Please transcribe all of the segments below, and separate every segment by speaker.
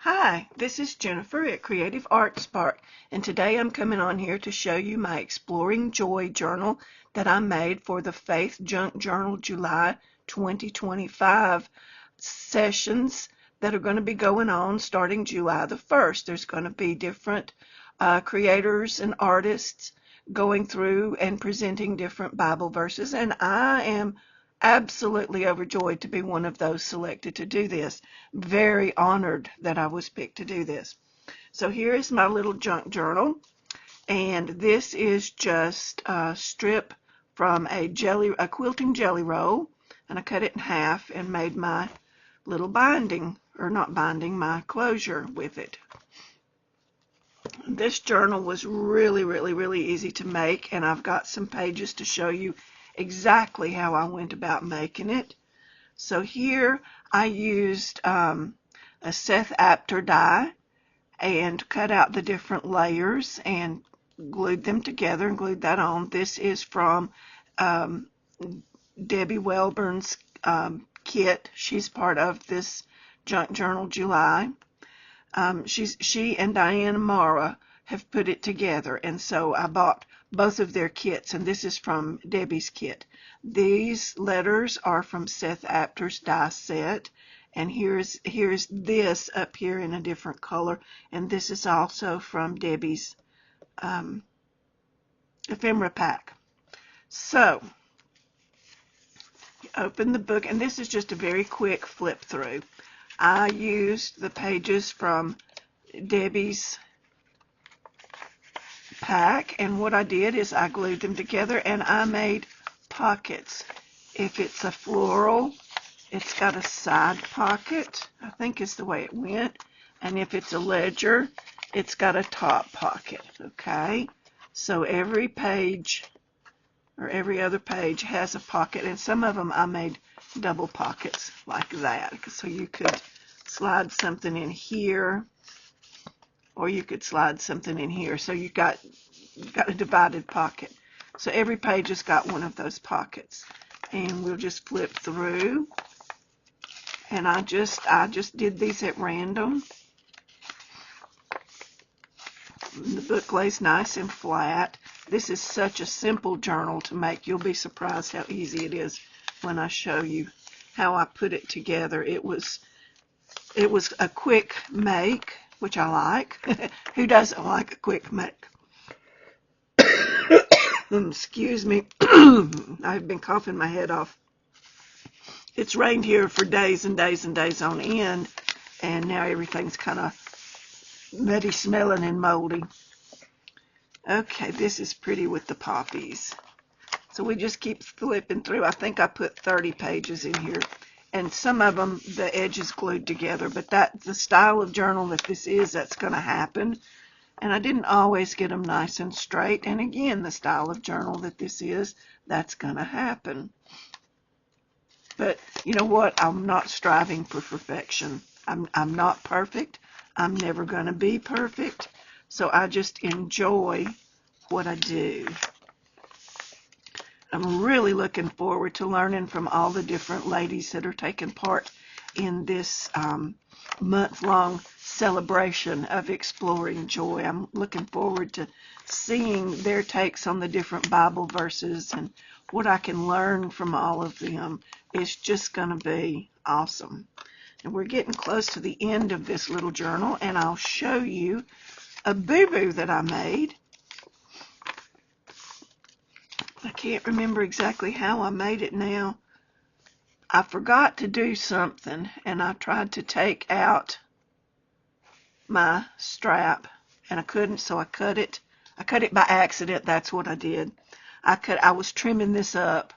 Speaker 1: Hi, this is Jennifer at Creative Art Spark, and today I'm coming on here to show you my Exploring Joy journal that I made for the Faith Junk Journal July 2025 sessions that are going to be going on starting July the 1st. There's going to be different creators and artists going through and presenting different Bible verses, and I am absolutely overjoyed to be one of those selected to do this. Very honored that I was picked to do this. So here is my little junk journal, and this is just a strip from a quilting jelly roll, and I cut it in half and made my little binding, or not binding, my closure with it. This journal was really easy to make, and I've got some pages to show you exactly how I went about making it. So here I used a Seth Apter die and cut out the different layers and glued them together and glued that on. This is from Debbie Welburn's kit. She's part of this Junk Journal July. She and Diane Mara have put it together, and so I bought both of their kits, and this is from Debbie's kit. These letters are from Seth Apter's die set, and here's this up here in a different color, and this is also from Debbie's ephemera pack. So you open the book, and this is just a very quick flip through. I used the pages from Debbie's pack, and what I did is I glued them together and I made pockets. If it's a floral, it's got a side pocket, I think is the way it went, and if it's a ledger, it's got a top pocket. Okay, so every page or every other page has a pocket, and some of them I made double pockets like that, so you could slide something in here or you could slide something in here, so you got a divided pocket. So every page has got one of those pockets, and we'll just flip through, and I just did these at random. The book lays nice and flat. This is such a simple journal to make. You'll be surprised how easy it is when I show you how I put it together. It was a quick make, which I like. Who doesn't like a quick make? Excuse me. I've been coughing my head off. It's rained here for days and days and days on end, and now everything's kind of muddy smelling and moldy. Okay, this is pretty with the poppies. So we just keep flipping through. I think I put 30 pages in here, and some of them the edge is glued together, but that's the style of journal that this is, that's going to happen. And I didn't always get them nice and straight, and again, the style of journal that this is, that's going to happen. But you know what? I'm not striving for perfection. I'm not perfect. I'm never going to be perfect. So I just enjoy what I do. I'm really looking forward to learning from all the different ladies that are taking part in this month-long celebration of Exploring Joy. I'm looking forward to seeing their takes on the different Bible verses, and what I can learn from all of them is just going to be awesome. And we're getting close to the end of this little journal, and I'll show you a boo-boo that I made. I can't remember exactly how I made it now. I forgot to do something, and I tried to take out my strap, and I couldn't, so I cut it. I cut it by accident. That's what I did. I was trimming this up,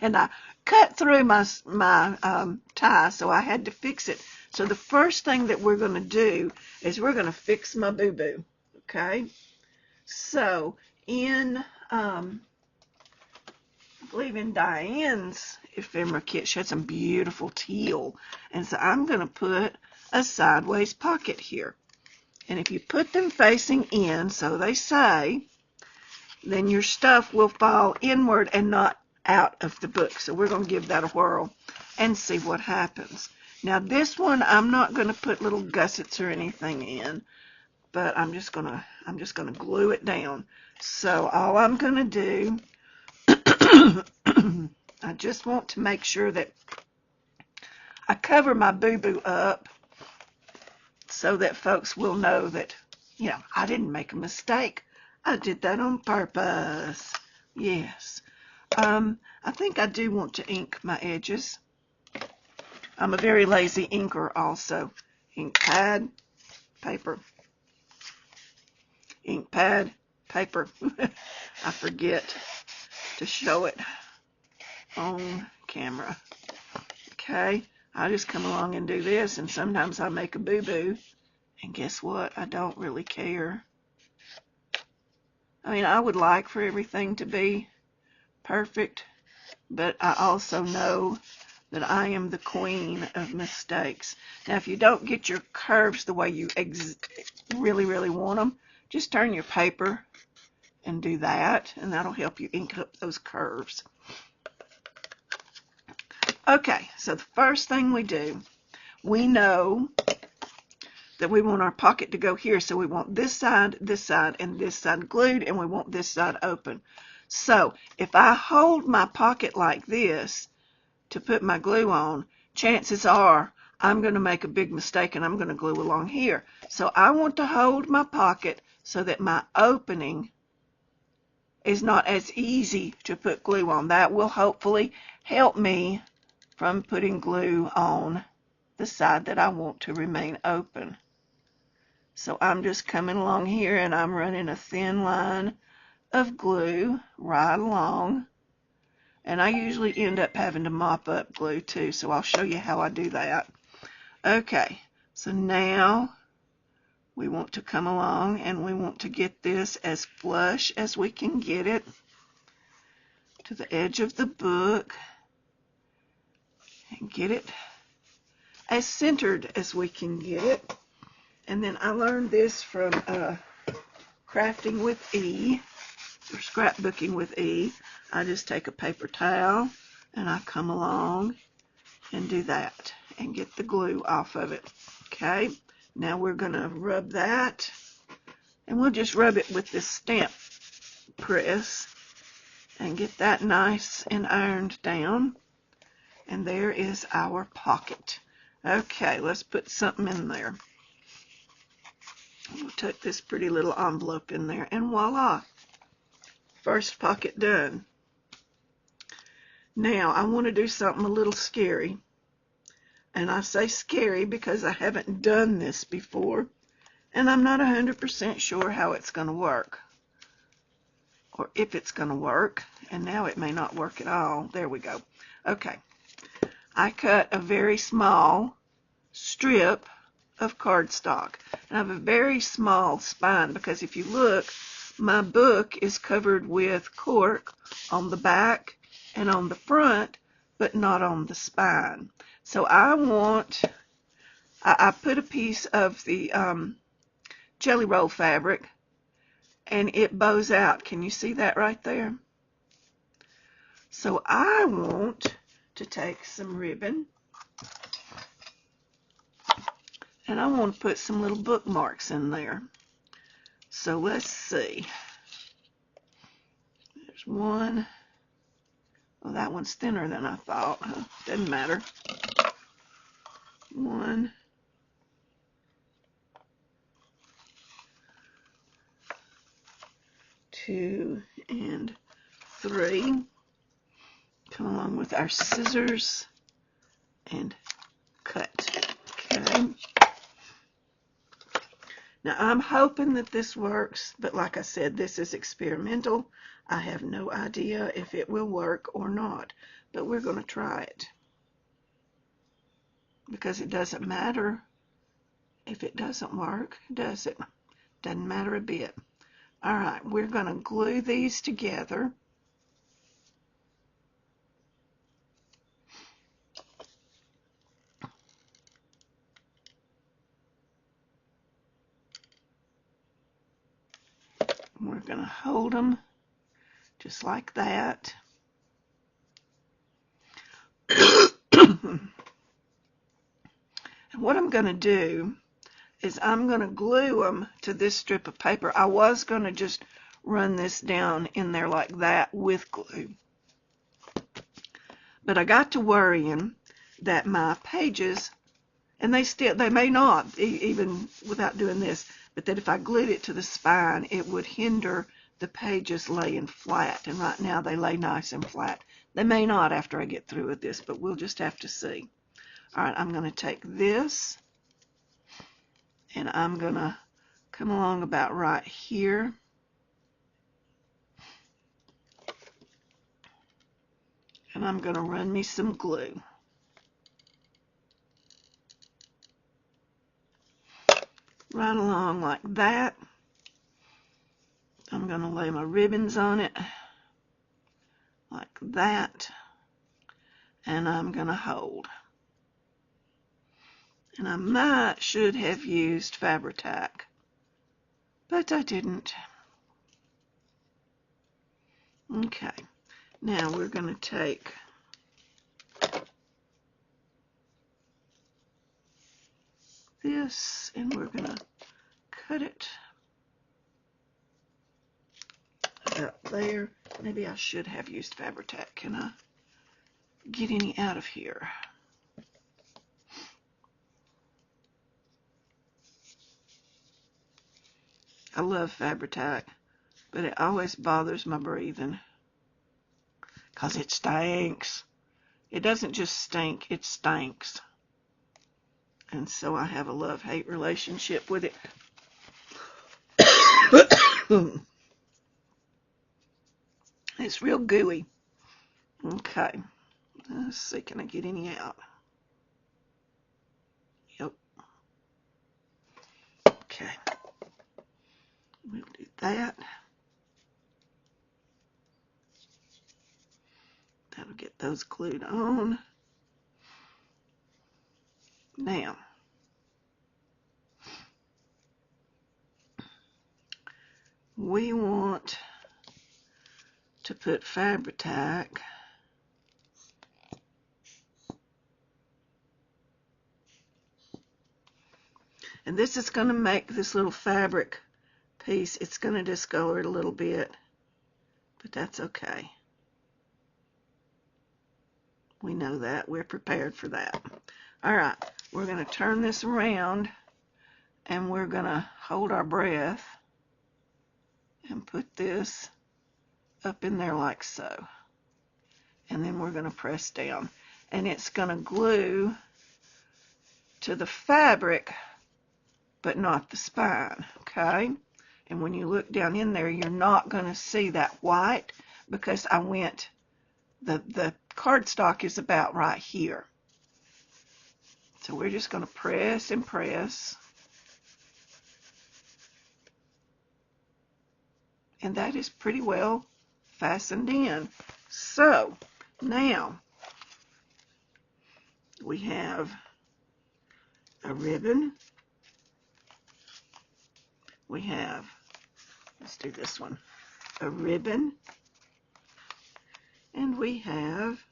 Speaker 1: and I cut through my tie, so I had to fix it. So the first thing that we're going to do is we're going to fix my boo-boo. Okay? So in I believe in Diane's ephemera kit, she had some beautiful teal, and so I'm going to put a sideways pocket here. And if you put them facing in, so they say, then your stuff will fall inward and not out of the book. So we're going to give that a whirl and see what happens. Now this one I'm not going to put little gussets or anything in, but I'm just gonna glue it down. So all I'm gonna do, I just want to make sure that I cover my boo-boo up so that folks will know that, you know, I didn't make a mistake. I did that on purpose. Yes. I think I do want to ink my edges. I'm a very lazy inker also. Ink pad, paper. Ink pad, paper. I forget to show it on camera. Okay, I just come along and do this, and sometimes I make a boo-boo, and guess what? I don't really care. I mean, I would like for everything to be perfect, but I also know that I am the queen of mistakes. Now, if you don't get your curves the way you really want them, just turn your paper and do that, and that'll help you ink up those curves. Okay, so the first thing we do, we know that we want our pocket to go here, so we want this side, and this side glued, and we want this side open. So if I hold my pocket like this to put my glue on, chances are I'm going to make a big mistake and I'm going to glue along here. So I want to hold my pocket so that my opening is not as easy to put glue on. That will hopefully help me from putting glue on the side that I want to remain open. So I'm just coming along here and I'm running a thin line of glue right along. And I usually end up having to mop up glue too, so I'll show you how I do that. Okay, so now we want to come along and we want to get this as flush as we can get it to the edge of the book and get it as centered as we can get it. And then I learned this from Crafting with E, or Scrapbooking with E. I just take a paper towel and I come along and do that and get the glue off of it. Okay, now we're going to rub that, and we'll just rub it with this stamp press and get that nice and ironed down. And there is our pocket. Okay, let's put something in there. We'll tuck this pretty little envelope in there, and voila, first pocket done. Now I want to do something a little scary, and I say scary because I haven't done this before and I'm not 100% sure how it's going to work, or if it's going to work. And now it may not work at all. There we go. Okay, I cut a very small strip of cardstock, and I have a very small spine because if you look, my book is covered with cork on the back and on the front, but not on the spine. So I put a piece of the jelly roll fabric, and it bows out. Can you see that right there? So I want to take some ribbon, and I want to put some little bookmarks in there. So let's see. There's one. Well, that one's thinner than I thought. Doesn't matter. 1, 2, and 3. Come along with our scissors and cut. Okay. Now I'm hoping that this works, but like I said, this is experimental. I have no idea if it will work or not, but we're going to try it, because it doesn't matter if it doesn't work, does it? Doesn't matter a bit. All right, we're going to glue these together. We're going to hold them just like that. And what I'm going to do is I'm going to glue them to this strip of paper. I was going to just run this down in there like that with glue, but I got to worrying that my pages, and they may not, even without doing this, but that if I glued it to the spine, it would hinder the pages laying flat. And right now they lay nice and flat. They may not after I get through with this, but we'll just have to see. All right, I'm going to take this, and I'm going to come along about right here. And I'm going to run me some glue. Right along like that. I'm going to lay my ribbons on it like that. And I'm going to hold. And I should have used Fabri-Tac, but I didn't. Okay, now we're going to take this and we're going to cut it about there. Maybe I should have used Fabri-Tac. Can I get any out of here? I love Fabri-Tac, but it always bothers my breathing because it stinks. It doesn't just stink, it stinks. And so I have a love-hate relationship with it. It's real gooey. Okay, let's see, can I get any out? Yep. Okay, we'll do that. That'll get those glued on. Now, we want to put Fabri-Tac and this is going to make this little fabric piece, it's going to discolor it a little bit, but that's okay. We know that. We're prepared for that. All right, we're going to turn this around and we're going to hold our breath and put this up in there like so. And then we're going to press down. And it's going to glue to the fabric, but not the spine, okay? And when you look down in there, you're not going to see that white because I went, the cardstock is about right here. So we're just going to press and press. And that is pretty well fastened in. So now we have a ribbon. We have, let's do this one, a ribbon. And we have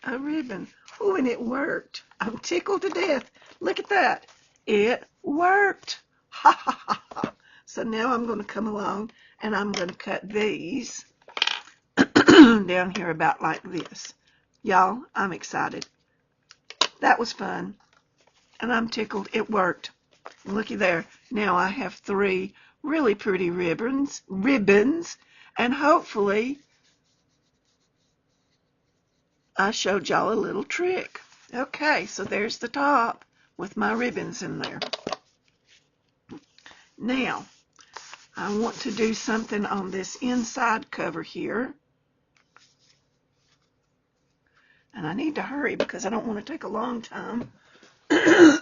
Speaker 1: a ribbon. Oh, and it worked. I'm tickled to death. Look at that. It worked. Ha ha ha ha. So now I'm going to come along and I'm going to cut these down here about like this. Y'all, I'm excited. That was fun. And I'm tickled. It worked. And looky there. Now I have 3 really pretty ribbons. And hopefully I showed y'all a little trick. Okay, so there's the top with my ribbons in there. Now, I want to do something on this inside cover here. And I need to hurry because I don't want to take a long time. I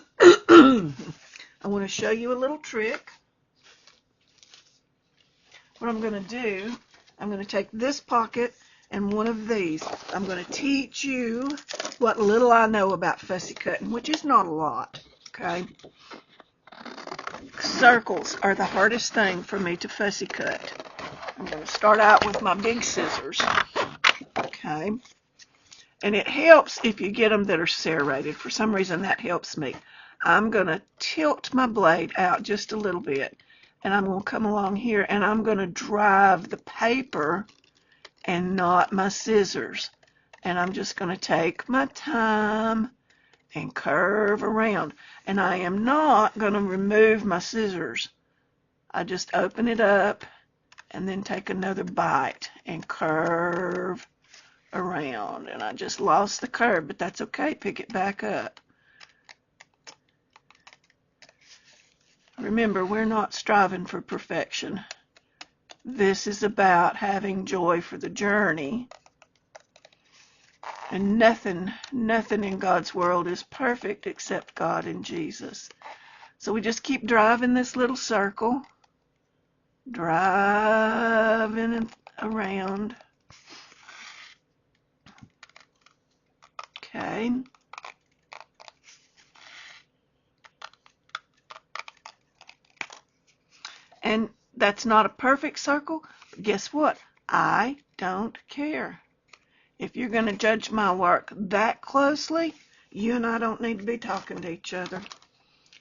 Speaker 1: want to show you a little trick. What I'm going to do, I'm going to take this pocket and one of these. I'm going to teach you what little I know about fussy cutting, which is not a lot, okay? Circles are the hardest thing for me to fussy cut. I'm going to start out with my big scissors, okay? And it helps if you get them that are serrated. For some reason, that helps me. I'm going to tilt my blade out just a little bit. And I'm going to come along here and I'm going to drive the paper and not my scissors. And I'm just going to take my time and curve around. And I am not going to remove my scissors. I just open it up and then take another bite and curve around. And I just lost the curve, but that's okay. Pick it back up. Remember, we're not striving for perfection. This is about having joy for the journey. And nothing in God's world is perfect except God and Jesus. So we just keep driving this little circle. Driving around. Okay. And that's not a perfect circle, but guess what? I don't care. If you're going to judge my work that closely, you and I don't need to be talking to each other.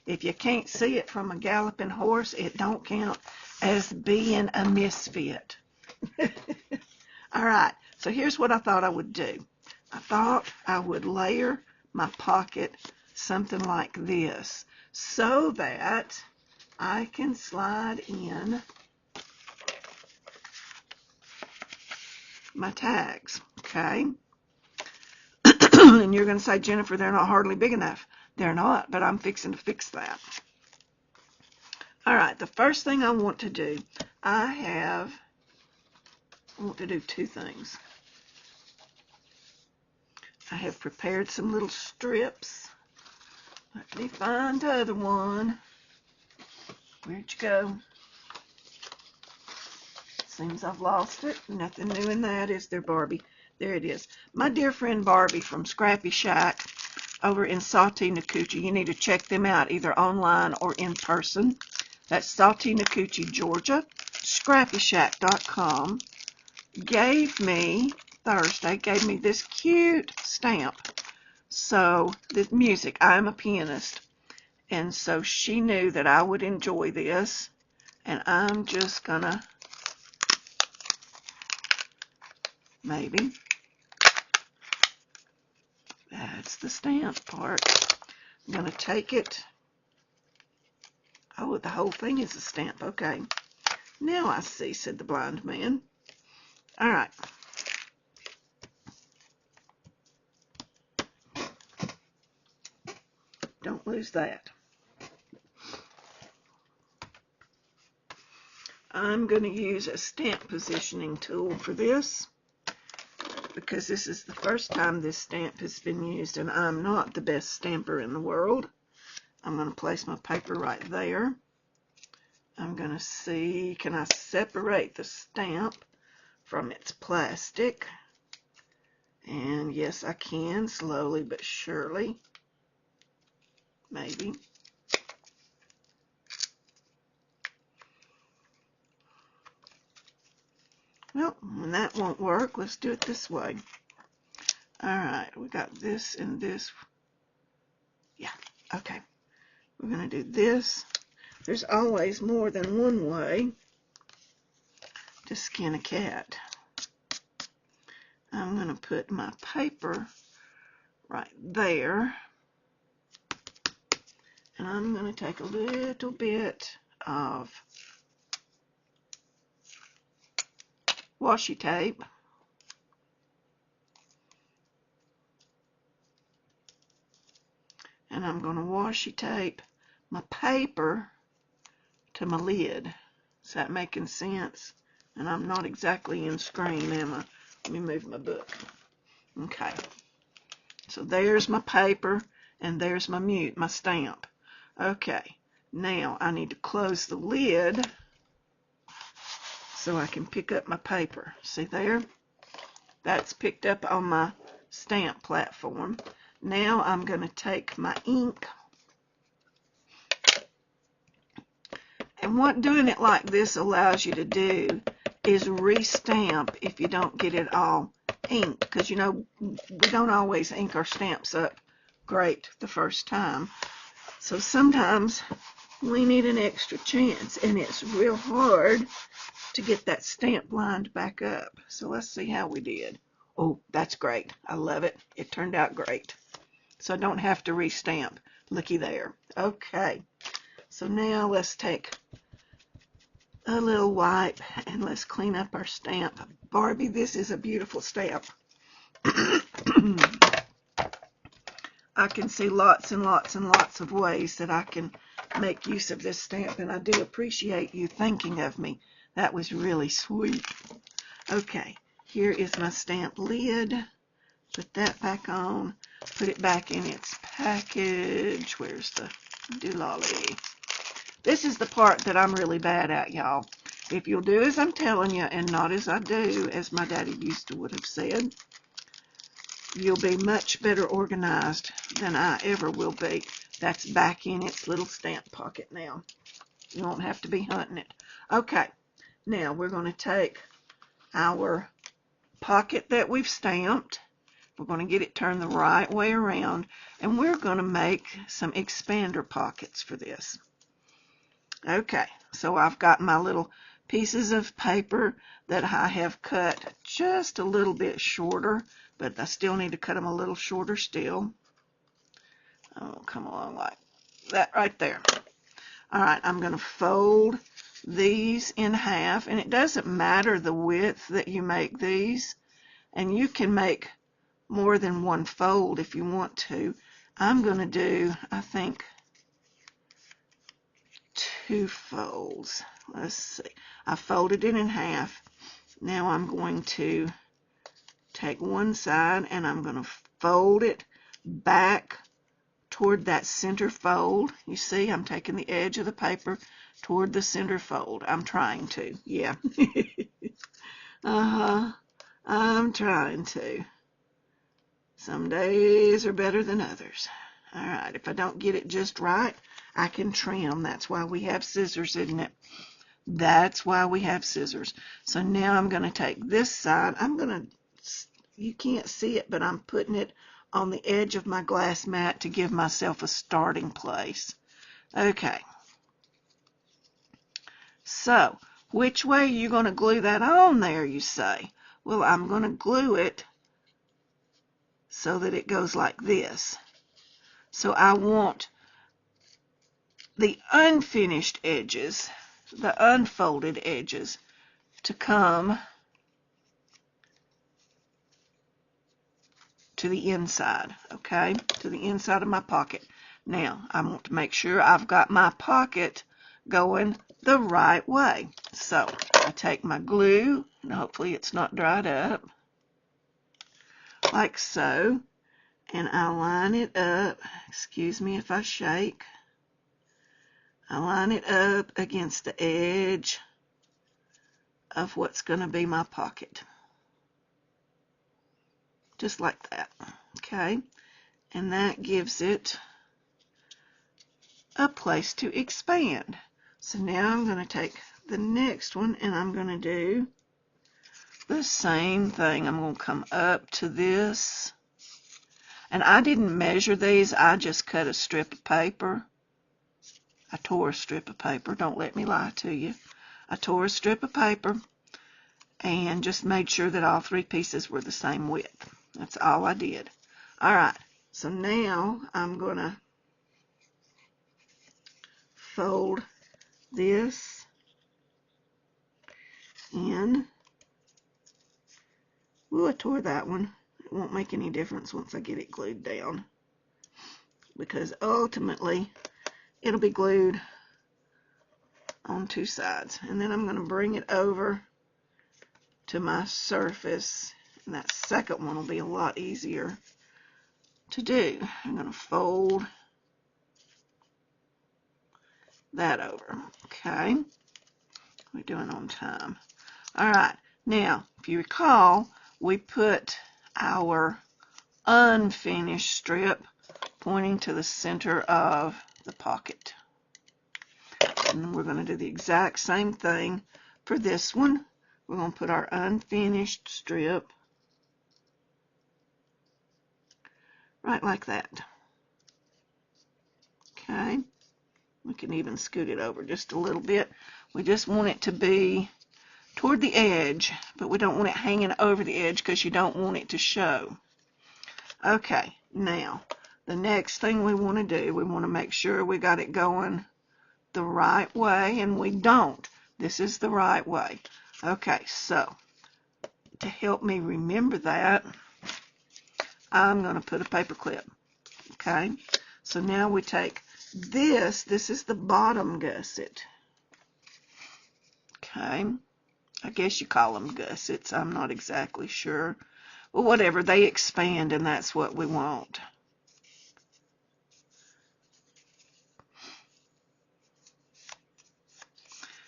Speaker 1: If you can't see it from a galloping horse, it don't count as being a misfit. All right, so here's what I thought I would do. I thought I would layer my pocket something like this so that I can slide in my tags, okay? And you're going to say, Jennifer, they're not hardly big enough. They're not, but I'm fixing to fix that. All right, the first thing I want to do, I want to do two things. I have prepared some little strips. Let me find the other one. Where'd you go? Seems I've lost it. Nothing new in that, is there, Barbie? There it is. My dear friend Barbie from Scrappy Shack over in Sawtee, Nacoochee. You need to check them out either online or in person. That's Sawtee, Nacoochee, Georgia. ScrappyShack.com gave me this cute stamp. So the music, I'm a pianist, and so she knew that I would enjoy this, and I'm just gonna maybe, that's the stamp part. I'm gonna take it. Oh, the whole thing is a stamp. Okay, now I see, said the blind man. All right. Don't lose that. I'm going to use a stamp positioning tool for this because this is the first time this stamp has been used, and I'm not the best stamper in the world. I'm going to place my paper right there. I'm going to see, can I separate the stamp from its plastic? And yes, I can, slowly but surely. Maybe. Well, when that won't work, let's do it this way. Alright, we got this and this. Yeah, okay. We're going to do this. There's always more than one way to skin a cat. I'm going to put my paper right there. And I'm going to take a little bit of washi tape. And I'm going to washi tape my paper to my lid. Is that making sense? And I'm not exactly in screen, am I? Let me move my book. Okay. So there's my paper, and there's my stamp. Okay. Now I need to close the lid so I can pick up my paper. See there? That's picked up on my stamp platform. Now I'm going to take my ink. And what doing it like this allows you to do is restamp if you don't get it all ink, because you know we don't always ink our stamps up great the first time. So sometimes we need an extra chance, and it's real hard to get that stamp lined back up. So let's see how we did. Oh, that's great. I love it. It turned out great. So I don't have to restamp. Looky there. Okay. So now let's take a little wipe and let's clean up our stamp. Barbie, this is a beautiful stamp. I can see lots and lots and lots of ways that I can make use of this stamp, and I do appreciate you thinking of me. That was really sweet. Okay, here is my stamp lid. Put that back on. Put it back in its package. Where's the doolally? This is the part that I'm really bad at, y'all. If you'll do as I'm telling you and not as I do, as my daddy used to would have said, you'll be much better organized than I ever will be. That's back in its little stamp pocket now. You won't have to be hunting it. Okay, now we're going to take our pocket that we've stamped. We're going to get it turned the right way around, and we're going to make some expander pockets for this. Okay, so I've got my little pieces of paper that I have cut just a little bit shorter, but I still need to cut them a little shorter still. Oh, come along like that right there. All right, I'm going to fold these in half, and it doesn't matter the width that you make these, and you can make more than one fold if you want to. I'm going to do, I think, 2 folds. Let's see. I folded it in half. Now I'm going to take one side and I'm going to fold it back toward that center fold. You see, I'm taking the edge of the paper toward the center fold. I'm trying to. Yeah. I'm trying to. Some days are better than others. All right, if I don't get it just right, I can trim. That's why we have scissors, isn't it? That's why we have scissors. So now I'm going to take this side. You can't see it, but I'm putting it on the edge of my glass mat to give myself a starting place. Okay. So, which way are you going to glue that on there, you say? Well, I'm going to glue it so that it goes like this. So I want the unfinished edges, the unfolded edges, to come to the inside, okay? To the inside of my pocket. Now, I want to make sure I've got my pocket going the right way. So, I take my glue, and hopefully it's not dried up, like so, and I line it up. Excuse me if I shake. I line it up against the edge of what's going to be my pocket. Just like that, okay? And that gives it a place to expand. So now I'm going to take the next one and I'm going to do the same thing. I'm going to come up to this. And I didn't measure these. I just cut a strip of paper. I tore a strip of paper. Don't let me lie to you. I tore a strip of paper and just made sure that all 3 pieces were the same width. That's all I did. All right. So now I'm going to fold this in. Ooh, I tore that one. It won't make any difference once I get it glued down, because ultimately it'll be glued on 2 sides. And then I'm going to bring it over to my surface, and that second one will be a lot easier to do. I'm going to fold that over. Okay, we're doing on time. All right, now if you recall, we put our unfinished strip pointing to the center of the pocket. And then we're going to do the exact same thing for this one. We're going to put our unfinished strip right like that. Okay, we can even scoot it over just a little bit. We just want it to be toward the edge, but we don't want it hanging over the edge because you don't want it to show. Okay, now the next thing we want to do, we want to make sure we got it going the right way, and we don't. This is the right way. Okay, so to help me remember that, I'm going to put a paper clip. Okay, so now we take this is the bottom gusset. Okay, I guess you call them gussets, I'm not exactly sure. Well, whatever, they expand, and that's what we want.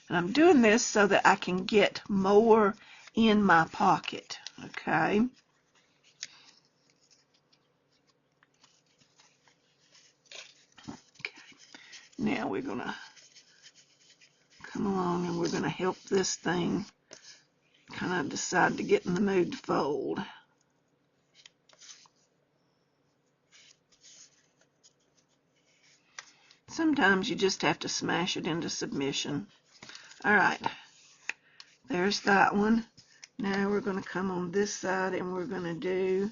Speaker 1: And I'm doing this so that I can get more in my pocket. Okay. Now we're going to come along and we're going to help this thing kind of decide to get in the mood to fold. Sometimes you just have to smash it into submission. Alright, there's that one. Now we're going to come on this side and we're going to do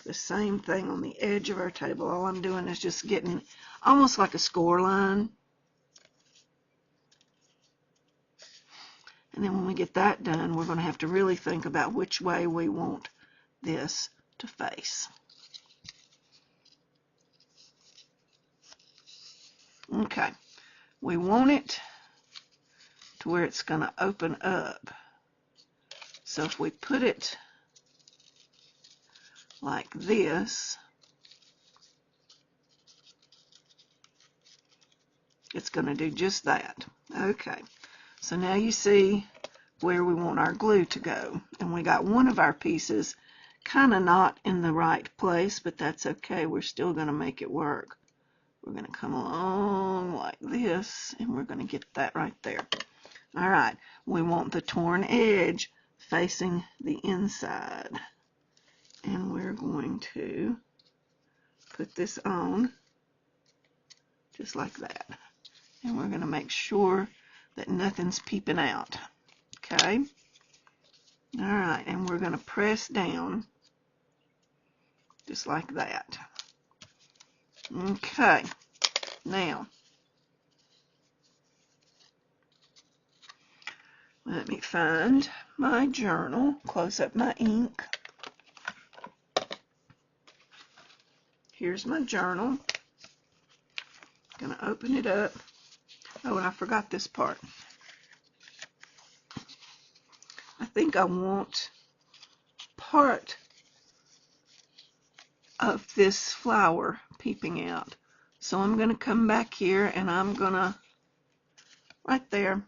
Speaker 1: the same thing on the edge of our table. All I'm doing is just getting almost like a score line. And then when we get that done, we're going to have to really think about which way we want this to face. Okay, we want it to where it's going to open up. So if we put it like this, it's going to do just that. Okay, so now you see where we want our glue to go. And we got one of our pieces kind of not in the right place, but that's okay. We're still going to make it work. We're going to come along like this, and we're going to get that right there. All right, we want the torn edge facing the inside. And we're going to put this on just like that. And we're going to make sure that nothing's peeping out. Okay? All right, and we're going to press down just like that. Okay, now let me find my journal, close up my ink. Here's my journal. Gonna open it up. Oh, and I forgot this part. I think I want part of this flower peeping out. So I'm going to come back here and I'm going to, right there,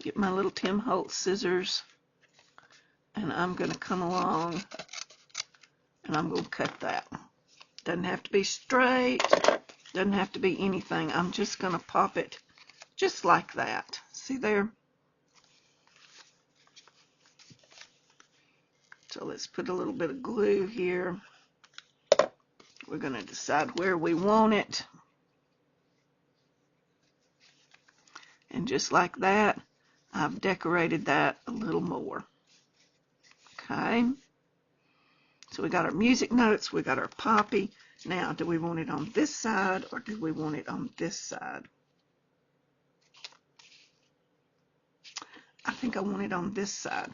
Speaker 1: get my little Tim Holtz scissors, and I'm going to come along and I'm going to cut that. Doesn't have to be straight, doesn't have to be anything. I'm just going to pop it just like that. See there? So let's put a little bit of glue here. We're going to decide where we want it. And just like that, I've decorated that a little more. Okay. So we got our music notes, we got our poppy. Now, do we want it on this side or do we want it on this side? I think I want it on this side.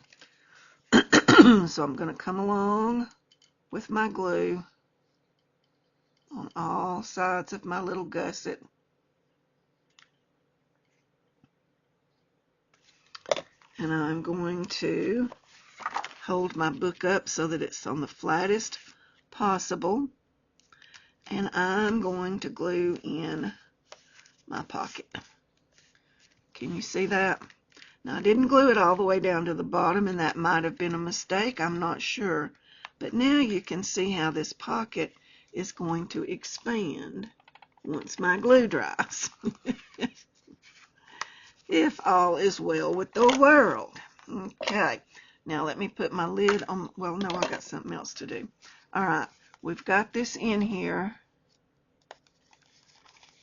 Speaker 1: So I'm going to come along with my glue on all sides of my little gusset. And I'm going to hold my book up so that it's on the flattest possible. And I'm going to glue in my pocket. Can you see that? Now, I didn't glue it all the way down to the bottom, and that might have been a mistake. I'm not sure. But now you can see how this pocket is going to expand once my glue dries. If all is well with the world. Okay, Now let me put my lid on. Well, no, I've got something else to do. All right, we've got this in here,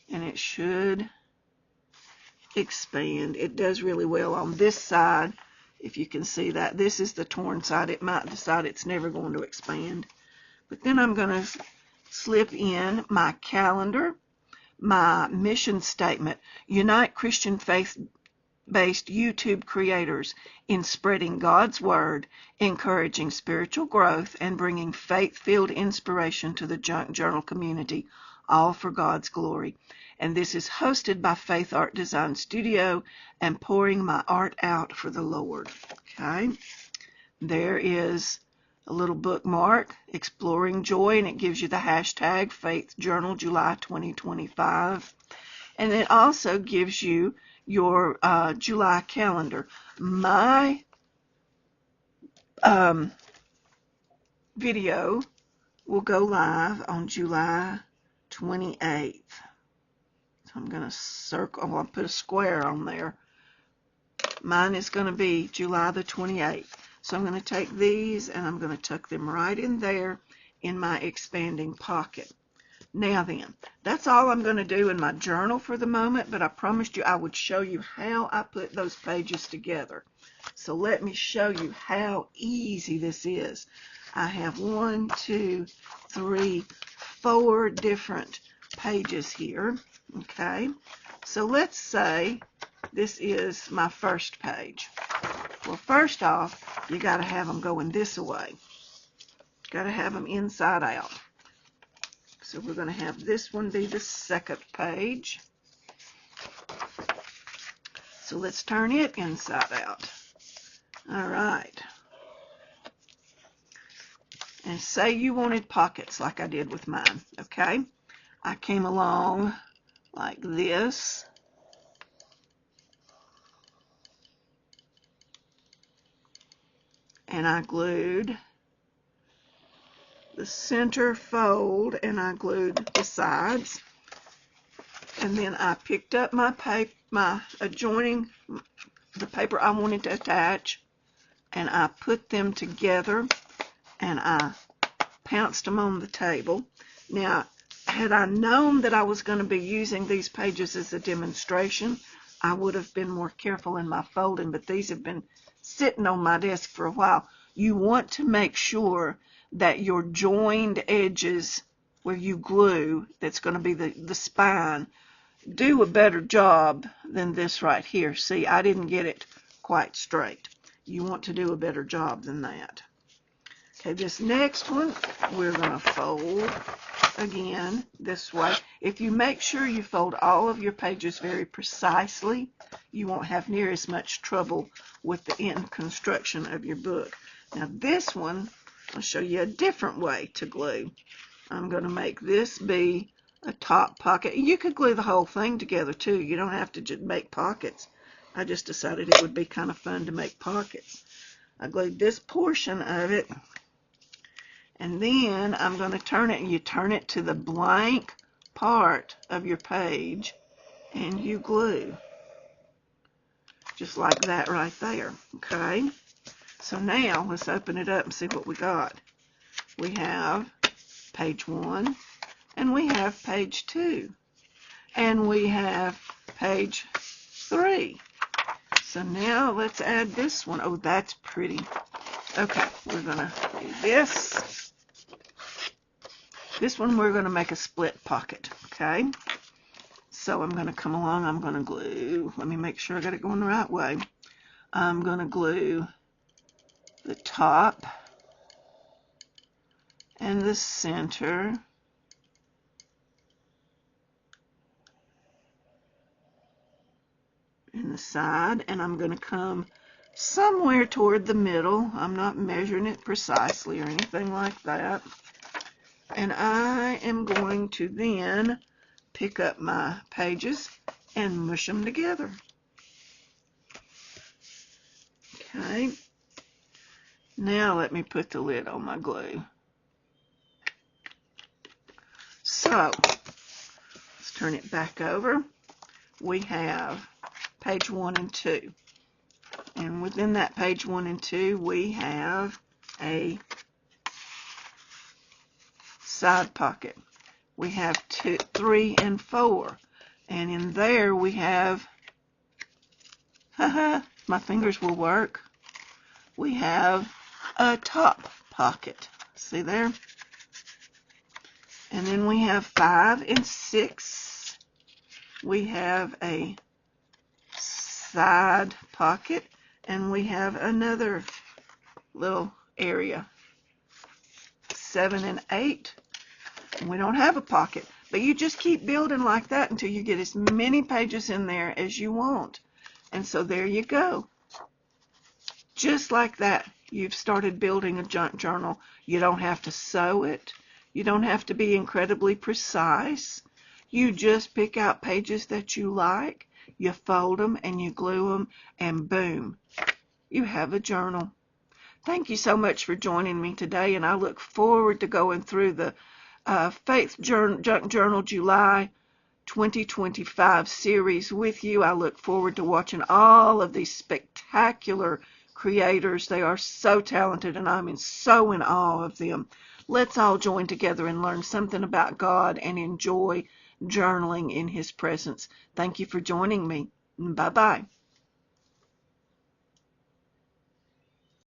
Speaker 1: and it should expand. It does really well on this side. If you can see that, this is the torn side. It might decide it's never going to expand. But then I'm going to slip in my calendar, my mission statement: unite Christian faith-based YouTube creators in spreading God's Word, encouraging spiritual growth, and bringing faith-filled inspiration to the Junk Journal community, all for God's glory. And this is hosted by Faith Art Design Studio and pouring my art out for the Lord. Okay, there is a little bookmark, Exploring Joy, and it gives you the hashtag Faith Journal July 2025. And it also gives you your July calendar. My video will go live on July 28th. So I'm going to circle, I'm going to put a square on there. Mine is going to be July the 28th. So I'm going to take these and I'm going to tuck them right in there in my expanding pocket. Now then, that's all I'm going to do in my journal for the moment, but I promised you I would show you how I put those pages together. So let me show you how easy this is. I have 1, 2, 3, 4 different pages here. Okay, so let's say this is my first page. Well, first off, you got to have them going this way. Got to have them inside out. So we're going to have this one be the second page. So let's turn it inside out. All right. And say you wanted pockets like I did with mine, okay? I came along like this. And I glued the center fold and I glued the sides. And then I picked up my paper, my adjoining, the paper I wanted to attach, and I put them together and I pounced them on the table. Now, had I known that I was going to be using these pages as a demonstration, I would have been more careful in my folding, but these have been sitting on my desk for a while. You want to make sure that your joined edges where you glue, that's going to be the spine, do a better job than this right here. See, I didn't get it quite straight. You want to do a better job than that. Okay, this next one, we're going to fold again this way. If you make sure you fold all of your pages very precisely, you won't have near as much trouble with the end construction of your book. Now this one, I'll show you a different way to glue. I'm going to make this be a top pocket. You could glue the whole thing together too. You don't have to just make pockets. I just decided it would be kind of fun to make pockets. I glued this portion of it, and then I'm going to turn it, and you turn it to the blank part of your page, and you glue. Just like that right there, okay? So now, let's open it up and see what we got. We have page 1, and we have page 2, and we have page 3. So now let's add this one. Oh, that's pretty. Okay, we're going to do this. This one we're going to make a split pocket, okay? So I'm going to come along, I'm going to glue. Let me make sure I got it going the right way. I'm going to glue the top and the center. And the side, and I'm going to come somewhere toward the middle. I'm not measuring it precisely or anything like that. And I am going to then pick up my pages and mush them together. Okay. Now let me put the lid on my glue. So, let's turn it back over. We have page 1 and 2. And within that page 1 and 2, we have a side pocket. We have 2, 3, and 4. And in there we have, my fingers will work, we have a top pocket. See there? And then we have 5 and 6. We have a side pocket, and we have another little area. 7 and 8. We don't have a pocket, but you just keep building like that until you get as many pages in there as you want. And so there you go. Just like that, you've started building a junk journal. You don't have to sew it. You don't have to be incredibly precise. You just pick out pages that you like, you fold them, and you glue them, and boom, you have a journal. Thank you so much for joining me today, and I look forward to going through the Faith Junk Journal July 2025 series with you. I look forward to watching all of these spectacular creators. They are so talented, and I'm so in awe of them. Let's all join together and learn something about God and enjoy journaling in His presence. Thank you for joining me. Bye-bye.